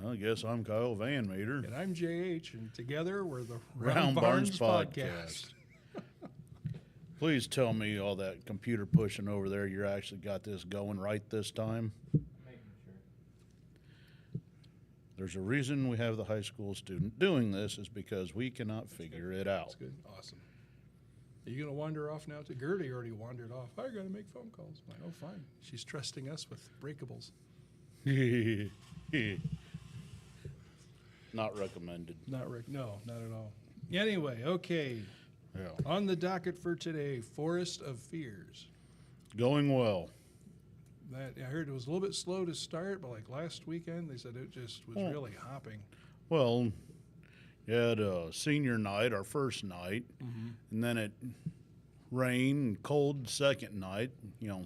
Well, I guess I'm Kyle Van Meter. And I'm JH, and together we're the Round Barns Podcast. Please tell me all that computer pushing over there, you actually got this going right this time. Making sure. There's a reason we have the high school student doing this is because we cannot figure it out. That's good. Awesome. Are you going to wander off now? Gertie already wandered off. I got to make phone calls. I'm like, oh, fine. She's trusting us with breakables. Not recommended. No, not at all. Anyway, okay. Yeah. On the docket for today, Forest of Fearz. Going well. That I heard it was a little bit slow to start, but like last weekend, they said it just was really hopping. Well, you had senior night, our first night, and then it rained and cold second night. You know,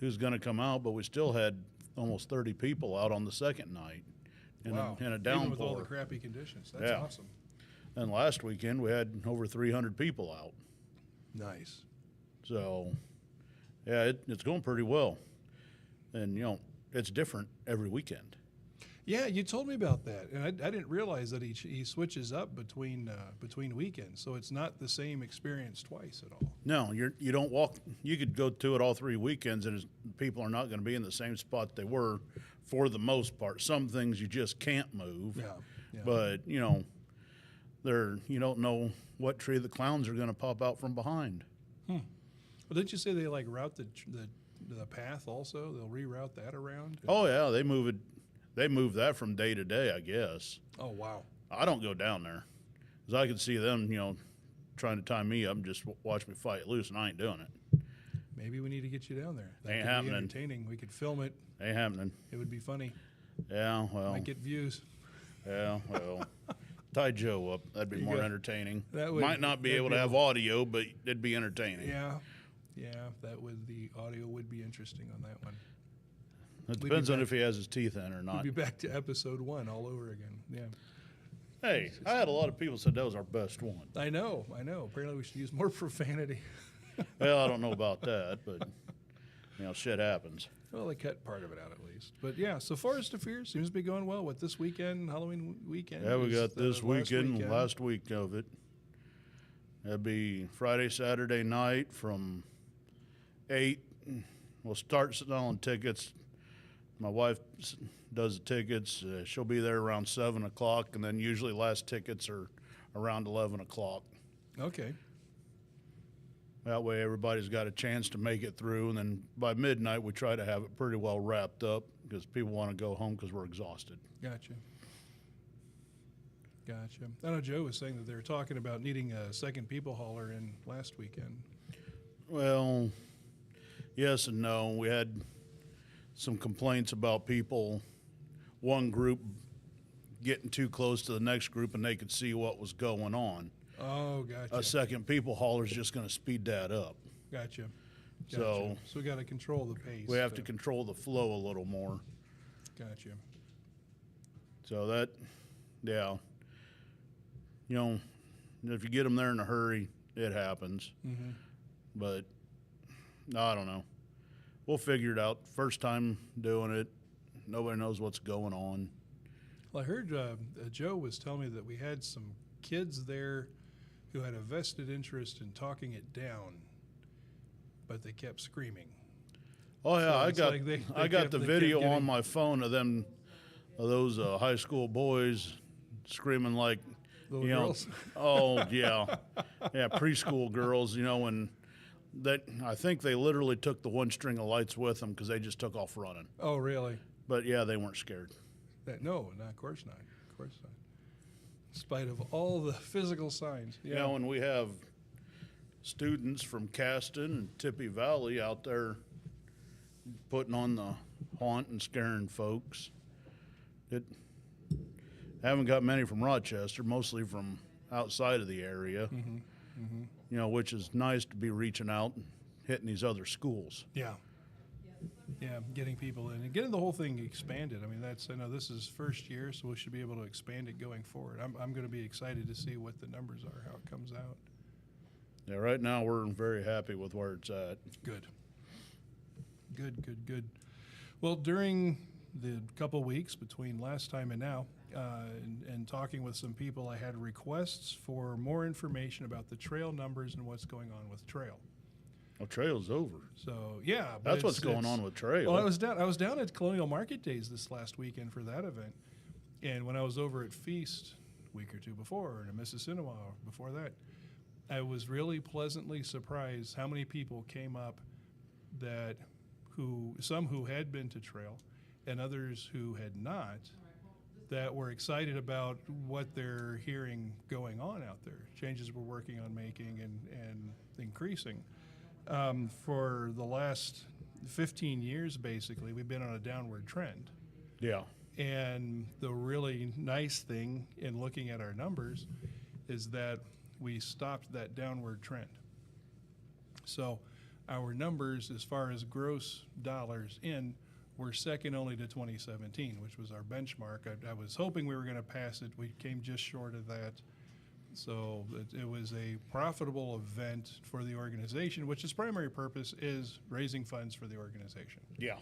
who's going to come out? But we still had almost 30 people out on the second night in a downpour. Even with all the crappy conditions. That's awesome. And last weekend, we had over 300 people out. Nice. So, yeah, it's going pretty well. And, you know, it's different every weekend. Yeah, you told me about that, and I didn't realize that he switches up between weekends, so it's not the same experience twice at all. No, you don't walk. You could go to it all 3 weekends, and people are not going to be in the same spot they were for the most part. Some things you just can't move. Yeah. But you know, you don't know what tree the clowns are going to pop out from behind. Well, didn't you say they like route the path also? They'll reroute that around. Oh yeah, they move it. They move that from day to day, I guess. Oh wow. I don't go down there because I could see them, you know, trying to tie me up and just watch me fight loose, and I ain't doing it. Maybe we need to get you down there. That Ain't could happening. Be entertaining. We could film it. Ain't happening. It would be funny. Yeah, well. Might get views. Yeah, well. Tie Joe up. That'd be more entertaining. That would, Might not be able to have audio, but it'd be entertaining. Yeah, the audio would be interesting on that one. It depends on if he has his teeth in or not. We'll be back to episode 1 all over again. Yeah. Hey, I had a lot of people said that was our best one. I know. Apparently we should use more profanity. Well, I don't know about that, but, you know, shit happens. Well, they cut part of it out at least. But yeah, so Forest of Fearz seems to be going well. What, this weekend, Halloween weekend? Yeah, we got this weekend, last week of it. That'd be Friday, Saturday night from 8. We'll start selling tickets. My wife does the tickets. She'll be there around 7 o'clock, and then usually last tickets are around 11 o'clock. Okay. That way everybody's got a chance to make it through, and then by midnight we try to have it pretty well wrapped up because people want to go home because we're exhausted. Gotcha. I know Joe was saying that they were talking about needing a second people hauler in last weekend. Well, yes and no. We had some complaints about one group getting too close to the next group and they could see what was going on. Oh, gotcha. A second people hauler is just going to speed that up. Gotcha. So we got to control the pace. We have to control the flow a little more. Gotcha. So that, yeah. You know, if you get them there in a hurry, it happens. Mm-hmm. But I don't know. We'll figure it out. First time doing it. Nobody knows what's going on. Well, I heard Joe was telling me that we had some kids there who had a vested interest in talking it down, but they kept screaming. Oh yeah, So I got the video on my phone of those high school boys screaming like Little girls? Oh yeah, preschool girls. You know, and that I think they literally took the one string of lights with them because they just took off running. Oh really? But yeah, they weren't scared. No, of course not. Of course not. In spite of all the physical signs. Yeah. You know, and we have students from Caston and Tippy Valley out there putting on the haunt and scaring folks. Haven't got many from Rochester, mostly from outside of the area. Mm-hmm. Mm-hmm. You know, which is nice to be reaching out and hitting these other schools. Yeah. Yeah, getting people in and getting the whole thing expanded. I mean, I know this is first year, so we should be able to expand it going forward. I'm going to be excited to see what the numbers are, how it comes out. Yeah, right now we're very happy with where it's at. Good. Well, during the couple weeks between last time and now, and talking with some people, I had requests for more information about the trail numbers and what's going on with trail. Well, trail's over. So yeah, but That's what's going on with trail. Well, I was down at Colonial Market Days this last weekend for that event, and when I was over at Feast a week or two before, and at Mississinawa before that, I was really pleasantly surprised how many people came up some who had been to trail, and others who had not, that were excited about what they're hearing going on out there, changes we're working on making and increasing. For the last 15 years, basically, we've been on a downward trend. Yeah. And the really nice thing in looking at our numbers is that we stopped that downward trend. So our numbers, as far as gross dollars in, were second only to 2017, which was our benchmark. I was hoping we were going to pass it. We came just short of that. So it was a profitable event for the organization, which its primary purpose is raising funds for the organization. Yeah.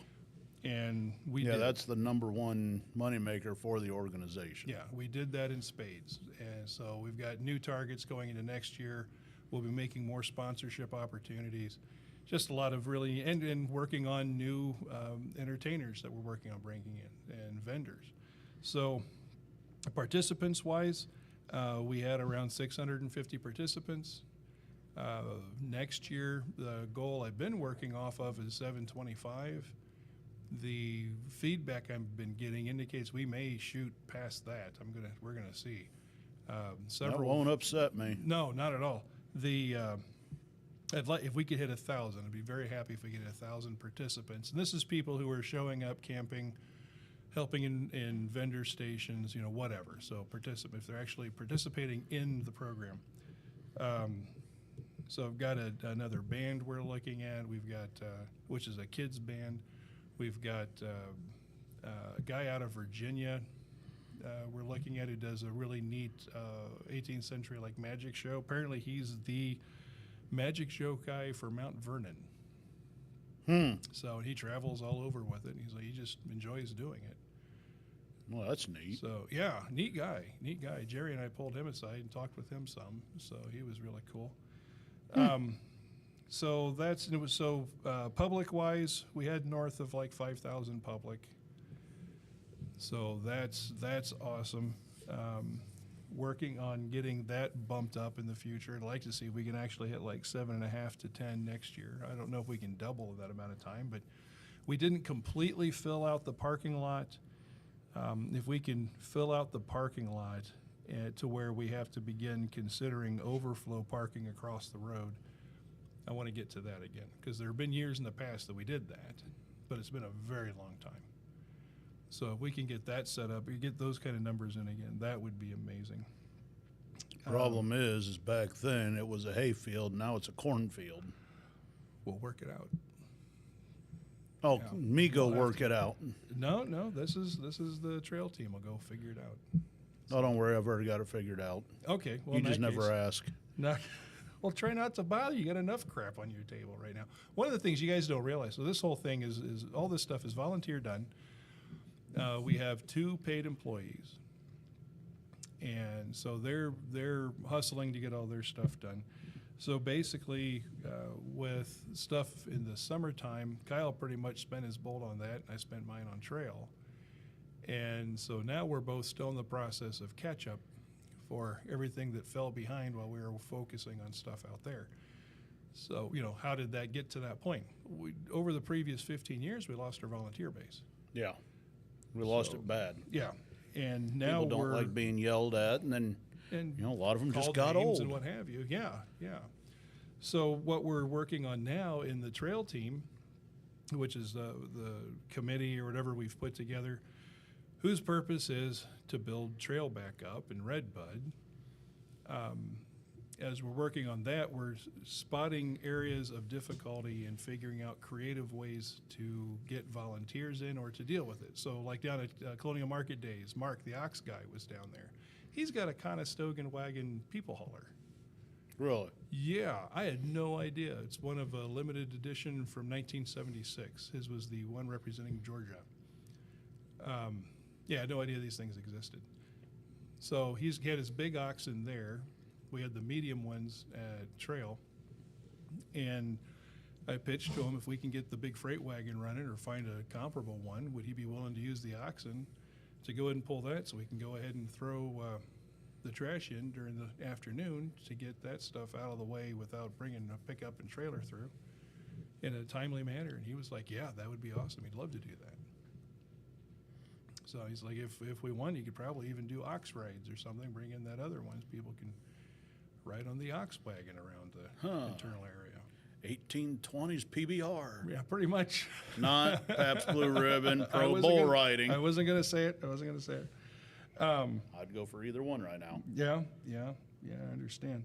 And we did. That's the number one moneymaker for the organization. Yeah, we did that in spades. And so we've got new targets going into next year. We'll be making more sponsorship opportunities. Just a lot of really, and working on new entertainers that we're working on bringing in, and vendors. So participants-wise, we had around 650 participants. Next year, the goal I've been working off of is 725. The feedback I've been getting indicates we may shoot past that. We're gonna see. That won't upset me. No, not at all. If we could hit 1,000, I'd be very happy if we get 1,000 participants. And this is people who are showing up, camping, helping in vendor stations, whatever. So if they're actually participating in the program. So I've got another band we're looking at. We've got, which is a kids band. We've got a guy out of Virginia we're looking at who does a really neat 18th century magic show. Apparently he's the magic show guy for Mount Vernon. So he travels all over with it. And he just enjoys doing it. Well, that's neat. So yeah, neat guy. Jerry and I pulled him aside and talked with him some. So he was really cool. So public wise, we had north of 5,000 public. So that's awesome. Working on getting that bumped up in the future. I'd like to see if we can actually hit 7.5 to 10 next year. I don't know if we can double that amount of time, but we didn't completely fill out the parking lot. If we can fill out the parking lot to where we have to begin considering overflow parking across the road, I want to get to that again, because there have been years in the past that we did that, but it's been a very long time. So if we can get that set up, we get those kind of numbers in again, that would be amazing. Problem is back then it was a hay field, now it's a cornfield. We'll work it out. Oh, Yeah. me go work it out. No, this is the trail team. We'll go figure it out. Oh, don't worry, I've already got it figured out. Okay, well You in just that never case, ask. Well, try not to bother. You got enough crap on your table right now. One of the things you guys don't realize, so this whole thing is all this stuff is volunteer done. We have 2 paid employees, and so they're hustling to get all their stuff done. So basically, with stuff in the summertime, Kyle pretty much spent his bolt on that, and I spent mine on trail. And so now we're both still in the process of catch-up for everything that fell behind while we were focusing on stuff out there. So, how did that get to that point? Over the previous 15 years, we lost our volunteer base. Yeah, we lost it bad. Yeah, and now People don't like being yelled at, and then a lot of them just got old and what have you. Yeah. So what we're working on now in the trail team, which is the committee or whatever we've put together, whose purpose is to build trail back up in Redbud. As we're working on that, we're spotting areas of difficulty and figuring out creative ways to get volunteers in or to deal with it. So down at Colonial Market Days, Mark, the ox guy, was down there. He's got a Conestogan wagon people hauler. Really? Yeah, I had no idea. It's one of a limited edition from 1976. His was the one representing Georgia. Yeah, I had no idea these things existed. So he had his big oxen there. We had the medium ones at Trail. And I pitched to him, if we can get the big freight wagon running or find a comparable one, would he be willing to use the oxen to go ahead and pull that so we can go ahead and throw the trash in during the afternoon to get that stuff out of the way without bringing a pickup and trailer through in a timely manner. And he was like, yeah, that would be awesome. He'd love to do that. So he's like, if we won, you could probably even do ox rides or something, bring in that other ones. People can ride on the ox wagon around the internal area. 1820s PBR. Yeah, pretty much. Not Pabst Blue Ribbon Pro Bull Riding. I wasn't going to say it. I'd go for either one right now. Yeah, I understand.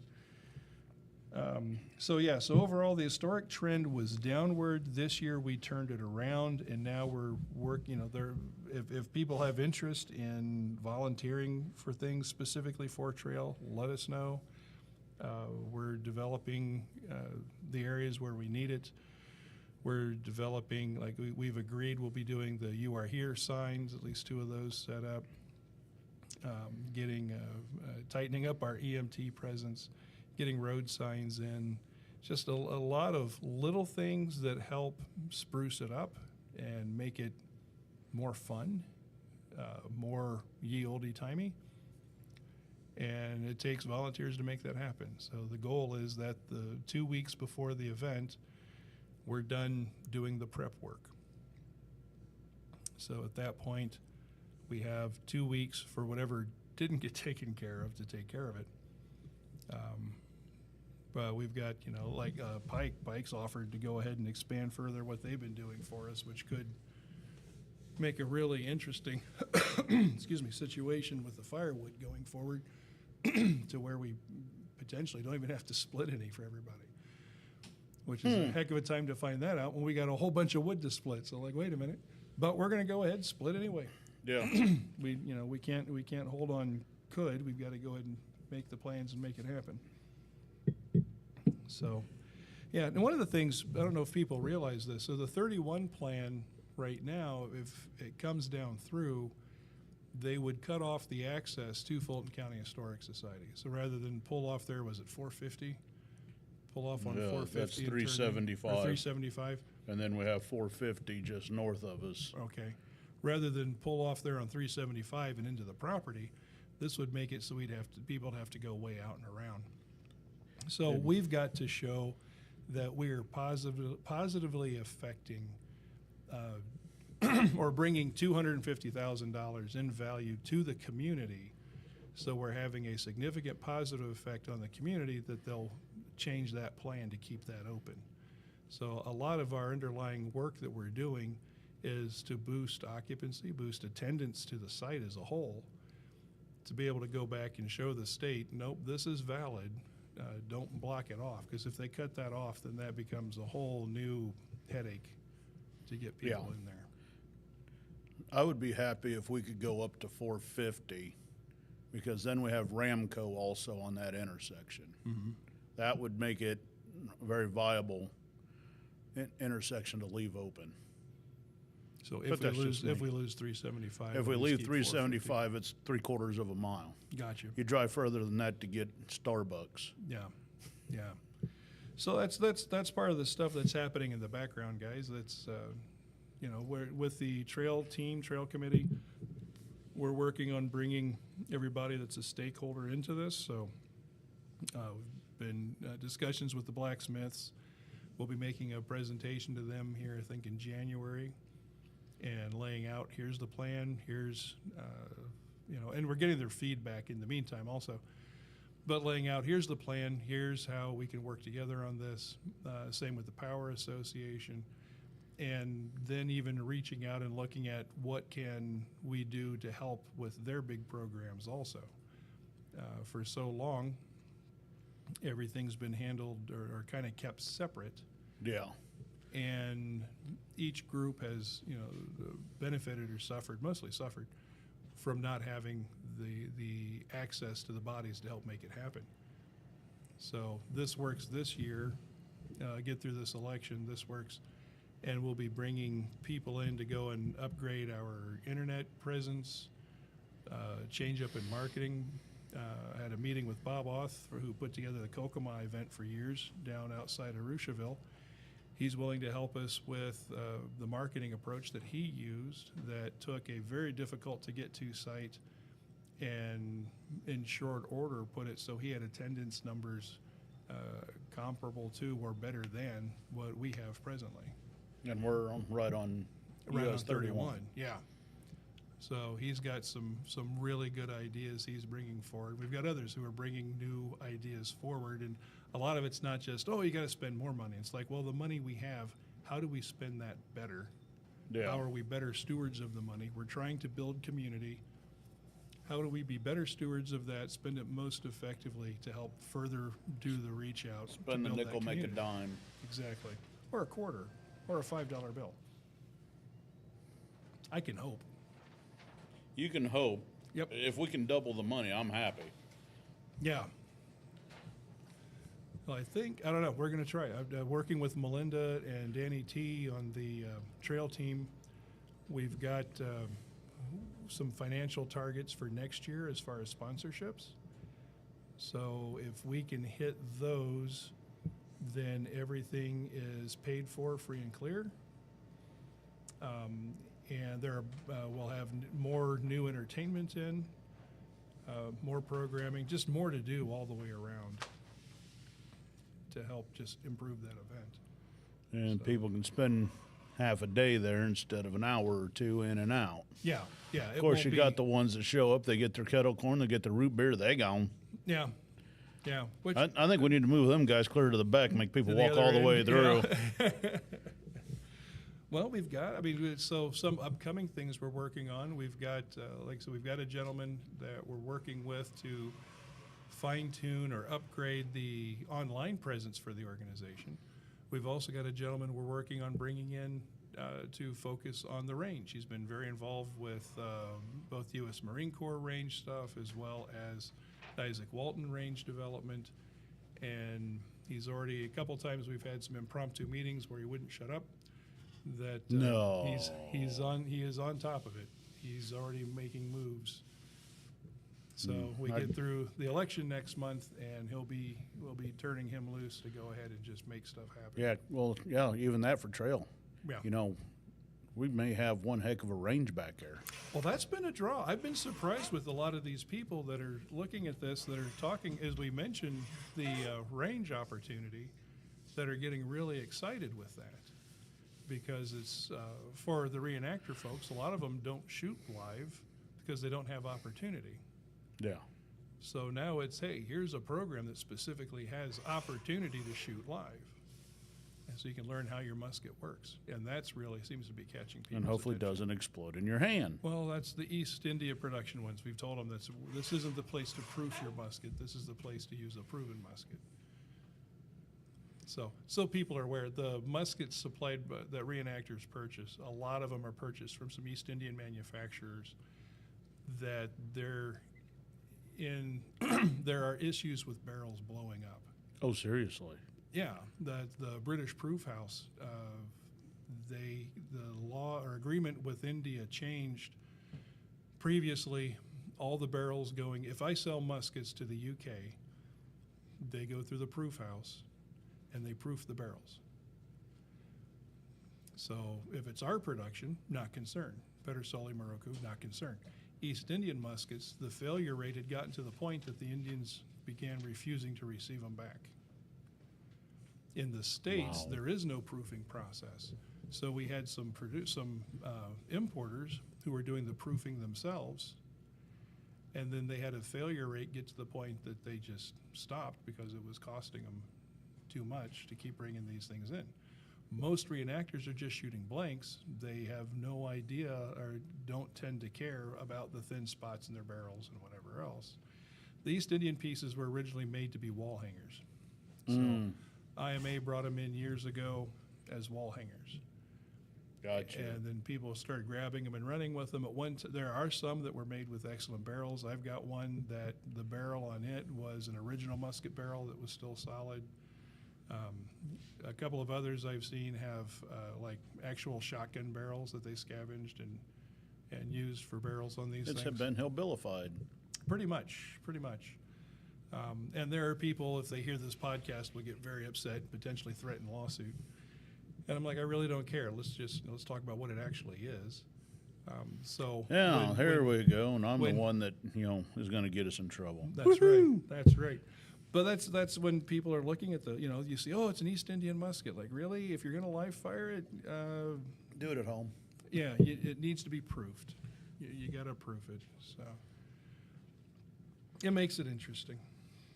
So overall, the historic trend was downward. This year, we turned it around, and now we're working. If people have interest in volunteering for things specifically for trail, let us know. We're developing the areas where we need it. We're developing, like we've agreed, we'll be doing the "You Are Here" signs, at least 2 of those set up. Tightening up our EMT presence, getting road signs in, just a lot of little things that help spruce it up and make it more fun, more ye olde timey. And it takes volunteers to make that happen. So the goal is that the 2 weeks before the event, we're done doing the prep work. So at that point, we have 2 weeks for whatever didn't get taken care of to take care of it. But we've got, Pike's offered to go ahead and expand further what they've been doing for us, which could make a really interesting situation with the firewood going forward to where we potentially don't even have to split any for everybody, which is a heck of a time to find that out when we got a whole bunch of wood to split. So wait a minute, but we're going to go ahead and split anyway. Yeah. we can't hold on could. We've got to go ahead and make the plans and make it happen. So, yeah, and one of the things, I don't know if people realize this, so the 31 plan right now, if it comes down through, they would cut off the access to Fulton County Historic Society. So rather than pull off there, was it 450? Pull off on 450. That's 375. 375. And then we have 450 just north of us. Okay. Rather than pull off there on 375 and into the property, this would make it so people would have to go way out and around. So we've got to show that we are positively affecting or bringing $250,000 in value to the community. So we're having a significant positive effect on the community that they'll change that plan to keep that open. So a lot of our underlying work that we're doing is to boost occupancy, boost attendance to the site as a whole, to be able to go back and show the state, nope, this is valid, don't block it off. Because if they cut that off, then that becomes a whole new headache to get people in there. I would be happy if we could go up to 450, because then we have Ramco also on that intersection. Mm-hmm. That would make it a very viable intersection to leave open. So if we lose 375, if we leave 375, it's 3/4 of a mile. Gotcha. You drive further than that to get Starbucks. Yeah. So that's part of the stuff that's happening in the background, guys. That's we're with the trail committee. We're working on bringing everybody that's a stakeholder into this. So we've been discussions with the blacksmiths. We'll be making a presentation to them here, I think, in January, and laying out, here's the plan, here's, and we're getting their feedback in the meantime also. But laying out, here's the plan, here's how we can work together on this. Same with the Power Association. And then even reaching out and looking at what can we do to help with their big programs also. For so long, everything's been handled or kind of kept separate. Yeah. And each group has, benefited or mostly suffered from not having the access to the bodies to help make it happen. So this works this year, get through this election, this works and we'll be bringing people in to go and upgrade our internet presence, change up in marketing. I had a meeting with Bob Oth, who put together the Kokomo event for years down outside of Rushville. He's willing to help us with the marketing approach that he used that took a very difficult to get to site and in short order put it so he had attendance numbers comparable to or better than what we have presently. And we're right on Around US 31. Yeah. So he's got some really good ideas he's bringing forward. We've got others who are bringing new ideas forward, and a lot of it's not just, oh, you got to spend more money. It's like, well, the money we have, how do we spend that better? Yeah. How are we better stewards of the money? We're trying to build community. How do we be better stewards of that, spend it most effectively to help further do the reach out? Spend to a build nickel, that make a community? dime. Exactly. Or a quarter, or a $5 bill. I can hope. You can hope. Yep. If we can double the money, I'm happy. Yeah. Well, I don't know, we're going to try. I'm working with Melinda and Danny T on the trail team. We've got some financial targets for next year as far as sponsorships. So if we can hit those, then everything is paid for, free and clear. And we'll have more new entertainment in, more programming, just more to do all the way around to help just improve that event. And So- people can spend half a day there instead of an hour or two in and out. Yeah. Of course, you got the ones that show up, they get their kettle corn, they get their root beer, they gone. Yeah. Which, I think we need to move them guys clear to the back and make people to the walk all other the way end, through. yeah. Well, so some upcoming things we're working on. We've got, we've got a gentleman that we're working with to fine-tune or upgrade the online presence for the organization. We've also got a gentleman we're working on bringing in to focus on the range. He's been very involved with both U.S. Marine Corps range stuff as well as Isaac Walton range development. And he's already, a couple times we've had some impromptu meetings where he wouldn't shut up. That No. he is on top of it. He's already making moves. So we get through the election next month, and we'll be turning him loose to go ahead and just make stuff happen. Yeah, well, yeah, even that for trail. Yeah. You know, we may have one heck of a range back there. Well, that's been a draw. I've been surprised with a lot of these people that are looking at this, that are talking, as we mentioned, the range opportunity, that are getting really excited with that. Because it's, for the reenactor folks, a lot of them don't shoot live because they don't have opportunity. Yeah. So now it's, hey, here's a program that specifically has opportunity to shoot live. And so you can learn how your musket works. And that's really seems to be catching people. And hopefully doesn't explode in your hand. Well, that's the East India production ones. We've told them this isn't the place to proof your musket. This is the place to use a proven musket. So people are aware. The muskets supplied by, that reenactors purchase, a lot of them are purchased from some East Indian manufacturers that they're in, there are issues with barrels blowing up. Oh, seriously? Yeah, the British Proof House, the law or agreement with India changed. Previously, all the barrels going, if I sell muskets to the UK, they go through the proof house and they proof the barrels. So if it's our production, not concerned. Pedersoli Morocco, not concerned. East Indian muskets, the failure rate had gotten to the point that the Indians began refusing to receive them back. In the States, Wow. there is no proofing process. So we had some importers who were doing the proofing themselves, and then they had a failure rate get to the point that they just stopped because it was costing them too much to keep bringing these things in. Most reenactors are just shooting blanks. They have no idea or don't tend to care about the thin spots in their barrels and whatever else. The East Indian pieces were originally made to be wall hangers. So IMA brought them in years ago as wall hangers. Gotcha. And then people started grabbing them and running with them. There are some that were made with excellent barrels. I've got one that the barrel on it was an original musket barrel that was still solid. A couple of others I've seen have like actual shotgun barrels that they scavenged and used for barrels on these It's things. been hillbillified. Pretty much. And there are people, if they hear this podcast, will get very upset and potentially threaten lawsuit. And I'm like, I really don't care. Let's talk about what it actually is. Yeah, here we go, and I'm the one that is going to get us in trouble. That's right. That's right. But that's when people are looking at you see, oh, it's an East Indian musket. Like, really? If you're going to live fire it, do it at home. Yeah, it needs to be proofed. You got to proof it. So it makes it interesting.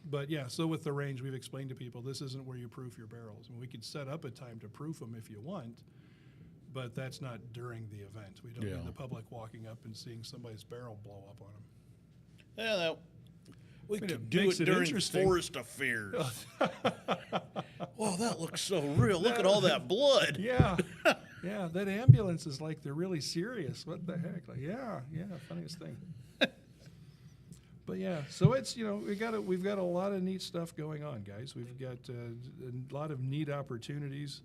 But yeah, so with the range, we've explained to people this isn't where you proof your barrels. And we could set up a time to proof them if you want, but that's not during the event. We don't need the public walking up and seeing somebody's barrel blow up on them. Yeah, we could do it during Forest of Fearz. Wow, that looks so real. Look at all that blood. Yeah. Yeah, that ambulance is like they're really serious. What the heck? Like, yeah, funniest thing. But yeah, so it's we've got a lot of neat stuff going on, guys. We've got a lot of neat opportunities,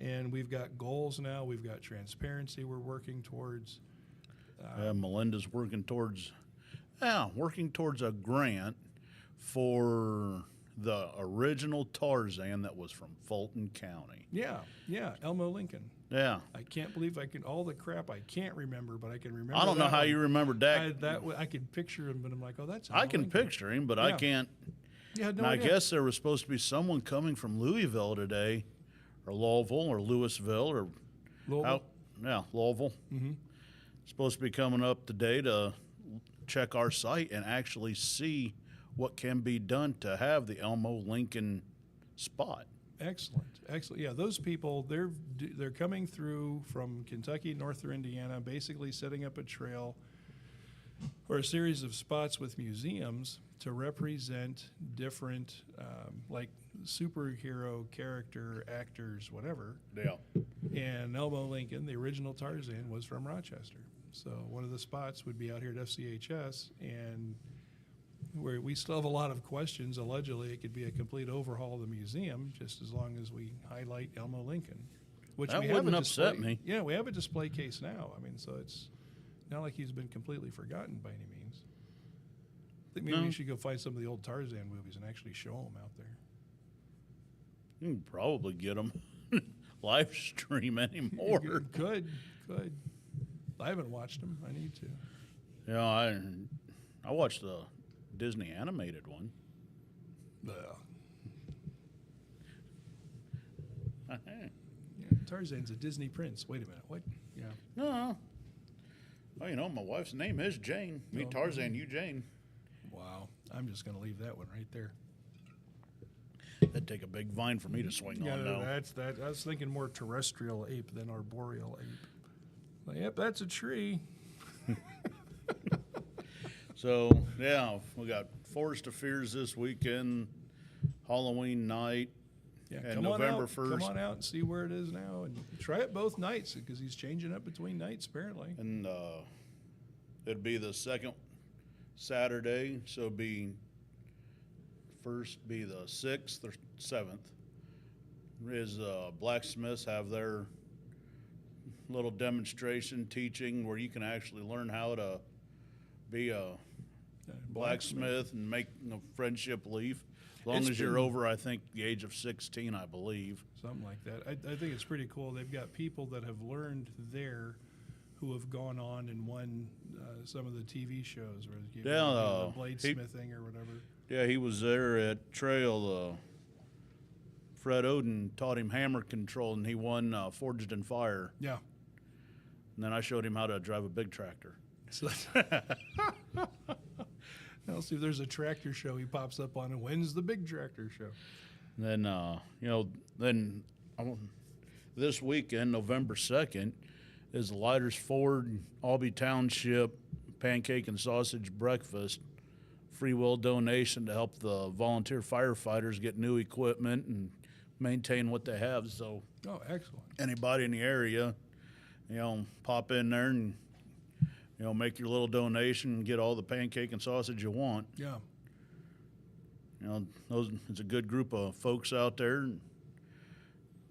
and we've got goals now. We've got transparency we're working towards. Melinda's working towards a grant for the original Tarzan that was from Fulton County. Yeah, Elmo Lincoln. Yeah. I can't believe all the crap I can't remember, but I can remember. I don't know how you remembered that. I could picture him, but I'm like, oh, that's I can picture him, but I can't. Yeah, no I idea. guess there was supposed to be someone coming from Louisville today, or Louisville, or Louisville, or Louisville. Louisville. Mm-hmm. Supposed to be coming up today to check our site and actually see what can be done to have the Elmo Lincoln spot. Excellent. Yeah, those people, they're coming through from Kentucky, northern Indiana, basically setting up a trail or a series of spots with museums to represent different, like superhero character actors, whatever. Yeah. And Elmo Lincoln, the original Tarzan, was from Rochester. So one of the spots would be out here at FCHS, and where we still have a lot of questions. Allegedly, it could be a complete overhaul of the museum, just as long as we highlight Elmo Lincoln. Which That we wouldn't have a upset display. me. Yeah, we have a display case now. I mean, so it's not like he's been completely forgotten by any means. I think maybe we should go find some of the old Tarzan movies and actually show them out there. You can probably get them live stream anymore. Could. I haven't watched them. I need to. Yeah, I watched the Disney animated one. Yeah, Tarzan's a Disney prince. Wait a minute. What? Yeah. No. Oh, my wife's name is Jane. Me, Tarzan, you, Jane. Wow. I'm just going to leave that one right there. That'd take a big vine for me to swing on, though. That's that. I was thinking more terrestrial ape than arboreal ape. Like, yep, that's a tree. So, yeah, we got Forest of Fearz this weekend, Halloween night, Yeah, and November 1st. Come on out and see where it is now, and try it both nights because he's changing up between nights apparently. And it'd be the second Saturday, so it'd be first be the 6th or 7th. Is blacksmiths have their little demonstration teaching where you can actually learn how to be a blacksmith and make a friendship leaf. As long as you're over, I think, the age of 16, I believe. Something like that. I think it's pretty cool. They've got people that have learned there who have gone on and won some of the TV shows where they give bladesmithing or whatever. Yeah, he was there at Trail. Fred Oden taught him hammer control, and he won Forged in Fire. Yeah. And then I showed him how to drive a big tractor. So I'll see if there's a tractor show he pops up on and wins the big tractor show. And then this weekend, November 2nd, is the Lighters Ford Albee Township Pancake and Sausage Breakfast. Free will donation to help the volunteer firefighters get new equipment and maintain what they have. So, excellent. Anybody in the area, pop in there and make your little donation and get all the pancake and sausage you want. Yeah. You know, it's a good group of folks out there. And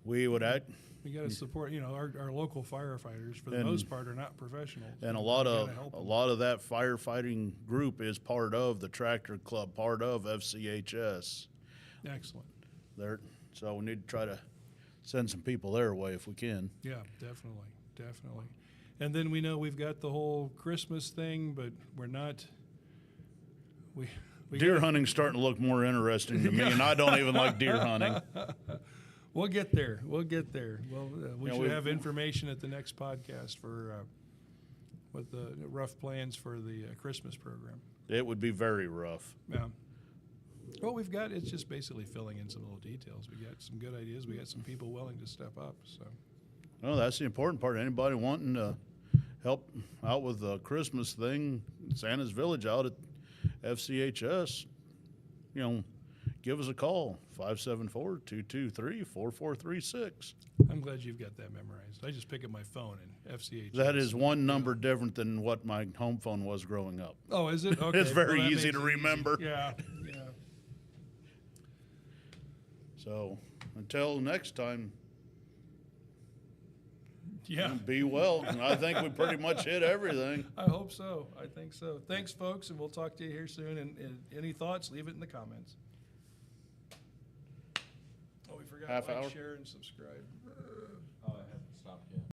we would act. We got to support, you know, our local firefighters for the And- most part are not professionals. And a We lot gotta help of them. that firefighting group is part of the tractor club, part of FCHS. Excellent. So we need to try to send some people their way if we can. Yeah, definitely. And then we know we've got the whole Christmas thing, but we're not. We Deer gotta- hunting's starting to look more interesting to me, and I don't even like deer hunting. We'll get there. Well, we Yeah, should we- have information at the next podcast for with the rough plans for the Christmas program. It would be very rough. Yeah. Well, it's just basically filling in some little details. We got some good ideas. We got some people willing to step up. So, Well, that's the important part. Anybody wanting to help out with the Christmas thing, Santa's Village out at FCHS, you know, give us a call, 574-223-4436. I'm glad you've got that memorized. I just pick up my phone and FCH. That is one number different than what my home phone was growing up. Oh, is it? Okay. It's very that easy makes to it remember. Yeah. So until next time, Yeah. be well. I think we pretty much hit everything. I hope so. I think so. Thanks, folks, and we'll talk to you here soon. And any thoughts, leave it in the comments. Oh, we forgot Half to like, hour? share, and subscribe.